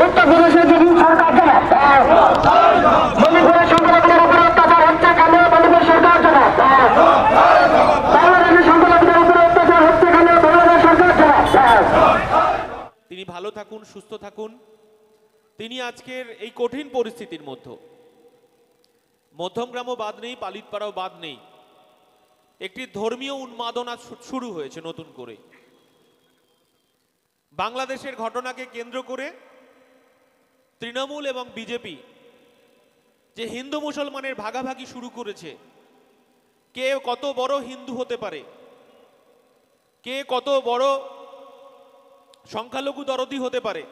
উত্তরপ্রদেশের বিজেপি সরকার জবাব দাও। মণিপুরের সংখ্যালঘুদের উপরে অত্যাচার হচ্ছে কেন? মণিপুর সরকার জবাব দাও। বাংলাদেশের সংখ্যালঘুদের উপরে অত্যাচার হচ্ছে কেন? বাংলাদেশ সরকার জবাব দাও। তিনি ভালো থাকুন, সুস্থ থাকুন। তিনি আজকের এই কঠিন পরিস্থিতির মধ্যে, মধ্যমগ্রামও বাদ নেই, পালিতপাড়াও বাদ নেই, একটি ধর্মীয় উন্মাদনা শুরু হয়েছে নতুন করে। বাংলাদেশের ঘটনাকে কেন্দ্র করে তৃণমূল এবং বিজেপি যে হিন্দু মুসলমানের ভাগাভাগি শুরু করেছে, কে কত বড় হিন্দু হতে পারে, কে কত বড় সংখ্যালঘু দরদি হতে পারে,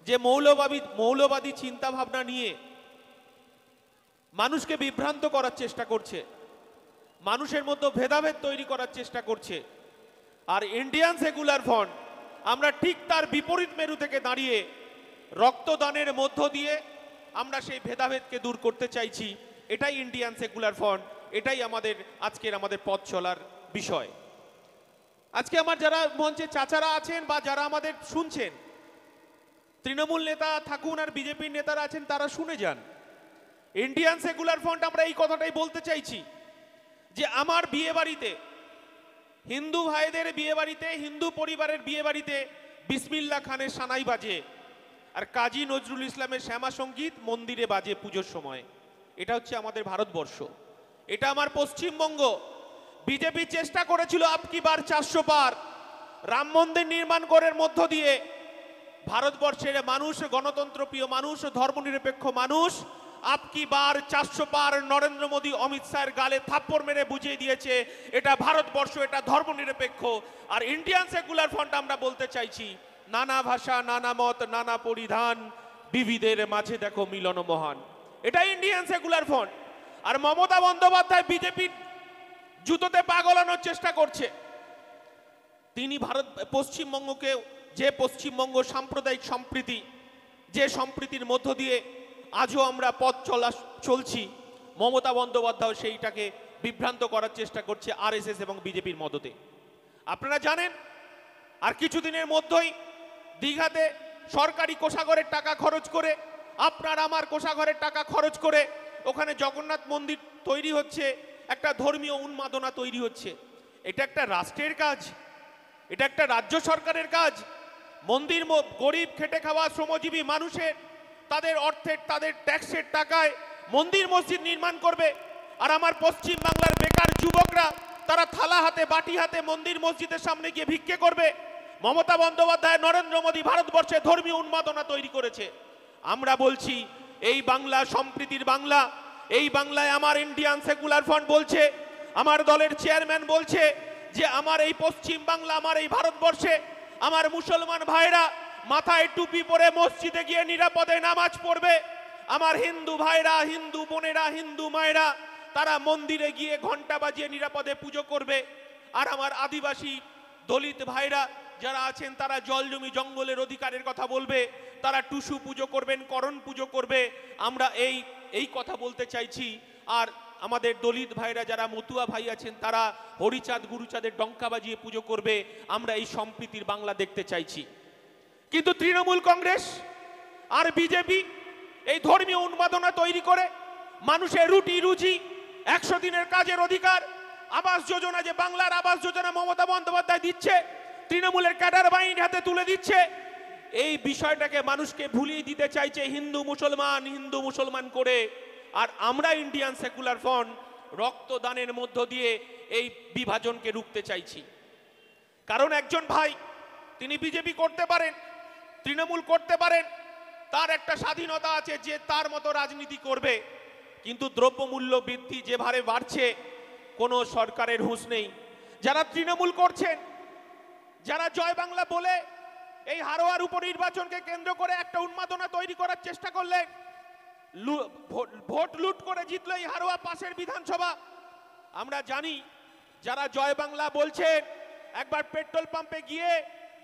যে মৌলবাদী চিন্তা ভাবনা নিয়ে মানুষকে বিভ্রান্ত করার চেষ্টা করছে, মানুষের মধ্যে ভেদাভেদ তৈরি করার চেষ্টা করছে। আর ইন্ডিয়ান সেকুলার ফ্রন্ট আমরা ঠিক তার বিপরীত মেরু থেকে দাঁড়িয়ে রক্তদানের মধ্য দিয়ে আমরা সেই ভেদাভেদকে দূর করতে চাইছি। এটাই ইন্ডিয়ান সেকুলার ফ্রন্ট, এটাই আমাদের পথ চলার বিষয়। আজকে আমার যারা মঞ্চে চাচারা আছেন বা যারা আমাদের শুনছেন, তৃণমূল নেতা থাকুন আর বিজেপির নেতারা আছেন, তারা শুনে যান। ইন্ডিয়ান সেকুলার ফ্রন্ট আমরা এই কথাটাই বলতে চাইছি যে আমার বিয়ে বাড়িতে, হিন্দু ভাইদের বিয়ে বাড়িতে, হিন্দু পরিবারের বিয়ে বাড়িতে বিসমিল্লাহ খানের সানাই বাজে, আর কাজী নজরুল ইসলামের শ্যামা সঙ্গীত মন্দিরে বাজে পুজোর সময়। এটা হচ্ছে আমাদের ভারতবর্ষ, এটা আমার পশ্চিমবঙ্গ। বিজেপি চেষ্টা করেছিল আপকি বার 400 পার রাম মন্দির নির্মাণ করার মধ্য দিয়ে ভারতবর্ষের মানুষ, গণতন্ত্র প্রিয় মানুষ, ধর্মনিরপেক্ষ মানুষ আপকি বার 400 পার নরেন্দ্র মোদী অমিত শাহের গালে থাপ্পড় মেরে বুঝিয়ে দিয়েছে এটা ভারতবর্ষ, এটা ধর্মনিরপেক্ষ। আর ইন্ডিয়ান সেকুলার ফ্রন্ট আমরা বলতে চাইছি, নানা ভাষা, নানা মত, নানা পরিধান, বিবিধের মাঝে দেখো মিলন মহান। এটা ইন্ডিয়ান সেকুলার ফ্রন্ট। আর মমতা বন্দ্যোপাধ্যায় বিজেপির জুতোতে পা গলানোর চেষ্টা করছে। তিনি পশ্চিমবঙ্গকে, যে পশ্চিমবঙ্গ সাম্প্রদায়িক সম্প্রীতি, যে সম্প্রীতির মধ্য দিয়ে আজও আমরা পথ চলছি, মমতা বন্দ্যোপাধ্যায় সেইটাকে বিভ্রান্ত করার চেষ্টা করছে আরএসএস এবং বিজেপির মদতে। আপনারা জানেন আর কিছুদিনের মধ্যেই দীঘাতে সরকারি কোষাগারের টাকা খরচ করে, আপনার আমার কোষাগারের টাকা খরচ করে ওখানে জগন্নাথ মন্দির তৈরি হচ্ছে, একটা ধর্মীয় উন্মাদনা তৈরি হচ্ছে। এটা একটা রাষ্ট্রের কাজ? এটা একটা রাজ্য সরকারের কাজ? মন্দির গরিব খেটে খাওয়া শ্রমজীবী মানুষের তাদের অর্থের, তাদের ট্যাক্সের টাকায় মন্দির মসজিদ নির্মাণ করবে, আর আমার পশ্চিম বাংলার বেকার যুবকরা তারা থালা হাতে বাটি হাতে মন্দির মসজিদের সামনে গিয়ে ভিক্ষে করবে? মমতা বন্দ্যোপাধ্যায়, নরেন্দ্র মোদী ভারতবর্ষে ধর্মীয় উন্মাদনা তৈরি করেছে। আমরা বলছি এই বাংলা সম্প্রীতির বাংলা, এই বাংলায় আমার ইন্ডিয়ান সেকুলার ফ্রন্ট বলছে, আমার দলের চেয়ারম্যান বলছে যে আমার এই পশ্চিম বাংলা, আমার এই ভারতবর্ষে আমার মুসলমান ভাইরা মাথায় টুপি পরে মসজিদে গিয়ে নিরাপদে নামাজ পড়বে, আমার হিন্দু ভাইরা, হিন্দু বোনেরা, হিন্দু মায়েরা তারা মন্দিরে গিয়ে ঘন্টা বাজিয়ে নিরাপদে পুজো করবে, আর আমার আদিবাসী দলিত ভাইরা যারা আছেন তারা জল জমি জঙ্গলের অধিকারের কথা বলবে, তারা টুসু পুজো করবেন, করণ পুজো করবে। আমরা এই কথা বলতে চাইছি। আর আমাদের দলিত ভাইরা যারা মতুয়া ভাই আছেন তারা হরিচাঁদ গুরুচাঁদের ডঙ্কা বাজিয়ে পুজো করবে। আমরা এই সম্প্রীতির বাংলা দেখতে চাইছি। কিন্তু তৃণমূল কংগ্রেস আর বিজেপি এই ধর্মীয় উন্মাদনা তৈরি করে মানুষের রুটি রুজি, 100 দিনের কাজের অধিকার, আবাস যোজনা, যে বাংলার আবাস যোজনা মমতা বন্দ্যোপাধ্যায় দিচ্ছে, তৃণমূলের ক্যাডার বাহিনীর হাতে তুলে দিচ্ছে, এই বিষয়টাকে মানুষকে ভুলিয়ে দিতে চাইছে হিন্দু মুসলমান করে। আর আমরা ইন্ডিয়ান সেকুলার ফ্রন্ট রক্তদানের মধ্য দিয়ে এই বিভাজনকে রুখতে চাইছি। কারণ একজন ভাই তিনি বিজেপি করতে পারেন, তৃণমূল করতে পারেন, তার একটা স্বাধীনতা আছে যে তার মতো রাজনীতি করবে। কিন্তু দ্রব্যমূল্য বৃদ্ধি যে হারে বাড়ছে, কোনো সরকারের হুঁশ নেই। যারা তৃণমূল করছেন, যারা জয় বাংলা বলে এই হারোয়ার উপনির্বাচনকে কেন্দ্র করে একটা উন্মাদনা তৈরি করার চেষ্টা করলেন, ভোট লুট করে জিতলো এই হারোয়া পাশের বিধানসভা। আমরা জানি যারা জয় বাংলা বলছেন, একবার পেট্রোল পাম্পে গিয়ে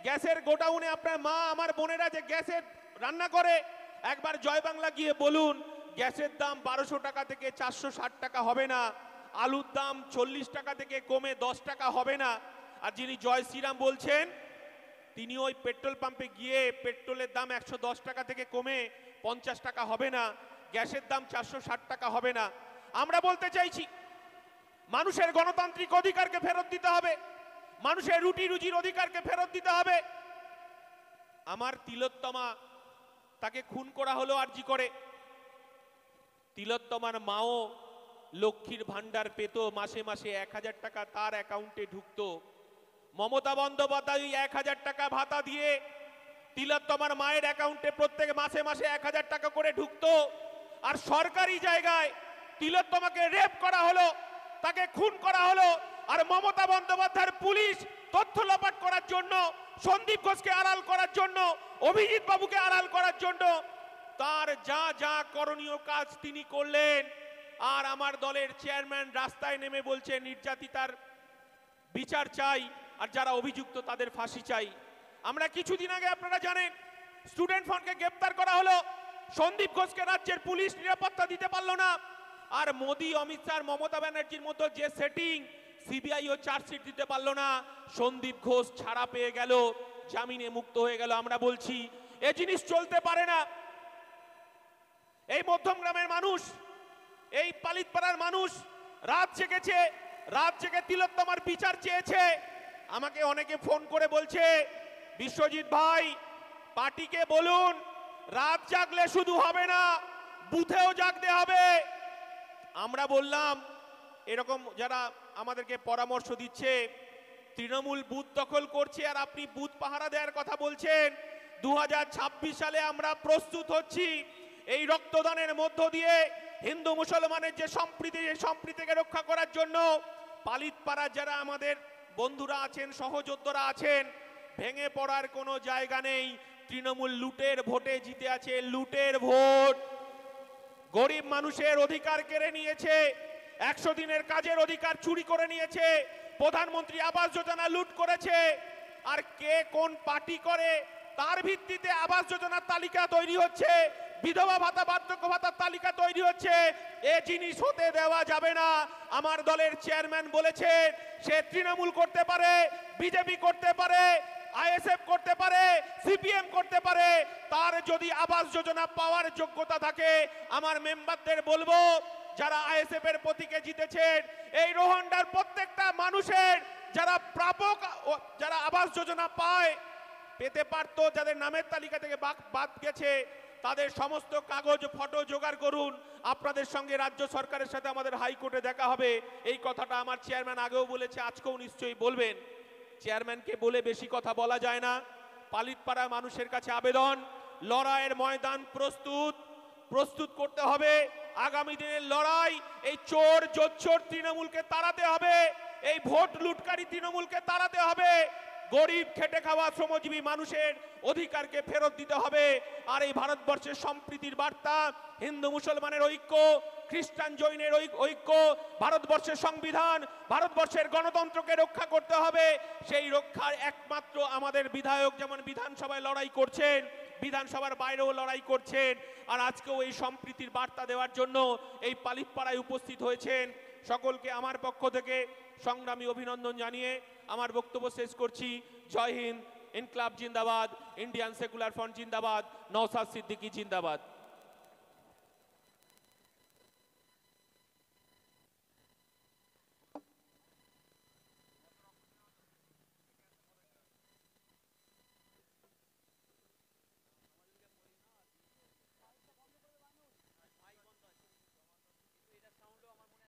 গ্যাসের গোডাউনে আপনার মা আমার বোনেরা যে গ্যাসের রান্না করে, একবার জয় বাংলা গিয়ে বলুন গ্যাসের দাম 1200 টাকা থেকে 460 টাকা হবে না, আলুর দাম 40 টাকা থেকে কমে 10 টাকা হবে না। আর যিনি জয় শ্রীরাম বলছেন তিনি ওই পেট্রোল পাম্পে গিয়ে পেট্রোলের দাম 110 টাকা থেকে কমে 50 টাকা হবে না, গ্যাসের দাম 460 টাকা হবে না। আমরা বলতে চাইছি মানুষের গণতান্ত্রিক অধিকারকে ফেরত দিতে হবে, মানুষের রুটি রুজির অধিকারকে ফেরত দিতে হবে। আমার তিলোত্তমা, তাকে খুন করা হলো আরজি করে। তিলোত্তমার মাও লক্ষ্মীর ভান্ডার পেত, মাসে মাসে 1000 টাকা তার অ্যাকাউন্টে ঢুকতো। মমতা বন্দ্যোপাধ্যায় 1000 টাকা ভাতা দিয়ে তিলোত্তমার মায়ের অ্যাকাউন্টে প্রত্যেক মাসে মাসে 1000 টাকা করে ঢুকতো। আর সরকারি জায়গায় তিলোত্তমাকে রেপ করা হলো, তাকে খুন করা হলো। আর মমতা বন্দ্যোপাধ্যায়ের পুলিশ তথ্য লোপাট করার জন্য, সন্দীপ ঘোষকে আড়াল করার জন্য, অভিজিৎ বাবুকে আড়াল করার জন্য তার যা যা করণীয় কাজ তিনি করলেন। আর আমার দলের চেয়ারম্যান রাস্তায় নেমে বলছে নির্যাতিতার বিচার চাই, আর যারা অভিযুক্ত তাদের ফাঁসি চাই। আমরা কিছুদিন আগে, আপনারা জানেন, স্টুডেন্ট ফ্রন্টকে গ্রেপ্তার করা হলো, সন্দীপ ঘোষকে রাজ্যের পুলিশ নিরাপত্তা দিতে পারলো না। আর মোদি, অমিত শাহ, মমতা ব্যানার্জির মতো যে সেটিং, সিবিআইও চার্জশিট দিতে পারলো না, সন্দীপ ঘোষ ছাড়া পেয়ে গেল, জামিনে মুক্ত হয়ে গেল। আমরা বলছি এ জিনিস চলতে পারে না। এই মধ্যম গ্রামের মানুষ, এই পালিতপাড়ার মানুষ রাত জেগেছে, রাত জেগে তিলোত্তমার বিচার চেয়েছে। আমাকে অনেকে ফোন করে বলছে, বিশ্বজিৎ ভাই, পার্টিকে বলুন রাত জাগলে শুধু হবে না, বুথেও জাগতে হবে। আমরা বললাম, এরকম যারা আমাদেরকে পরামর্শ দিচ্ছে, তৃণমূল বুথ দখল করছে আর আপনি বুথ পাহারা দেওয়ার কথা বলছেন। 2026 সালে আমরা প্রস্তুত হচ্ছি এই রক্তদানের মধ্য দিয়ে হিন্দু মুসলমানের যে সম্প্রীতি, এই সম্প্রীতিকে রক্ষা করার জন্য। পালিতপাড়া যারা আমাদের বন্ধুরা আছেন, সহযোদ্ধারা আছেন, ভেঙে পড়ার কোনো জায়গা নেই। তৃণমূল লুটের ভোটে জিতে আছে, লুটের ভোট। গরিব মানুষের অধিকার কেড়ে নিয়েছে, 100 দিনের কাজের অধিকার চুরি করে নিয়েছে, প্রধানমন্ত্রী আবাস যোজনা লুট করেছে। আর কে কোন পার্টি করে তার ভিত্তিতে আবাস যোজনার তালিকা তৈরি হচ্ছে, বিধবা ভাতা, বার্ধক্য ভাতার তালিকা তৈরি হচ্ছে। এ জিনিস হতে দেওয়া যাবে না। আমার দলের চেয়ারম্যান বলেছেন সে তৃণমূল করতে পারে, বিজেপি করতে পারে, আইএসএফ করতে পারে, সিপিএম করতে পারে। তার যদি আবাস যোজনা পাওয়ার যোগ্যতা থাকে, আমার মেম্বারদের বলবো, যারা আইএসএফ এর প্রতীকে জিতেছেন, এই রোহান্ডার প্রত্যেকটা মানুষের যারা প্রাপক, যারা আবাস যোজনা পায়, পেতে পারতো, যাদের নামের তালিকা থেকে বাদ গেছে, তাদের সমস্ত কাগজ ফটো জোগাড় করুন। আপনাদের সঙ্গে রাজ্য সরকারের সাথে আমাদের হাইকোর্টে দেখা হবে। এই কথাটা আমার চেয়ারম্যান আগেও বলেছে, আজকেও নিশ্চয়ই বলবেন। চেয়ারম্যানকে বলে বেশি কথা বলা যায় না। পালিতপাড়া মানুষের কাছে আবেদন, লড়াইয়ের ময়দান প্রস্তুত করতে হবে। আগামী দিনের লড়াই, এই চোর জোচ্চোর তৃণমূলকে তাড়াতে হবে, এই ভোট লুটকারী তৃণমূলকে তাড়াতে হবে। গরিব খেটে খাওয়া শ্রমজীবী মানুষের অধিকারকে ফেরত দিতে হবে। আর এই ভারতবর্ষের সম্প্রীতির বার্তা, হিন্দু মুসলমানের ঐক্য, খ্রিস্টান জৈনের ঐক্য, ভারতবর্ষের সংবিধান, ভারতবর্ষের গণতন্ত্রকে রক্ষা করতে হবে। সেই রক্ষার একমাত্র আমাদের বিধায়ক যেমন বিধানসভায় লড়াই করছেন, বিধানসভার বাইরেও লড়াই করছেন। আর আজকেও এই সম্প্রীতির বার্তা দেওয়ার জন্য এই পালিতপাড়ায় উপস্থিত হয়েছেন। সকলকে আমার পক্ষ থেকে সংগ্রামী অভিনন্দন জানিয়ে আমার বক্তব্য শেষ করছি। জয় হিন্দ, ইনকলাব জিন্দাবাদ, ইন্ডিয়ান সেকুলার ফ্রন্ট জিন্দাবাদ, নওশাদ সিদ্দিকী জিন্দাবাদ।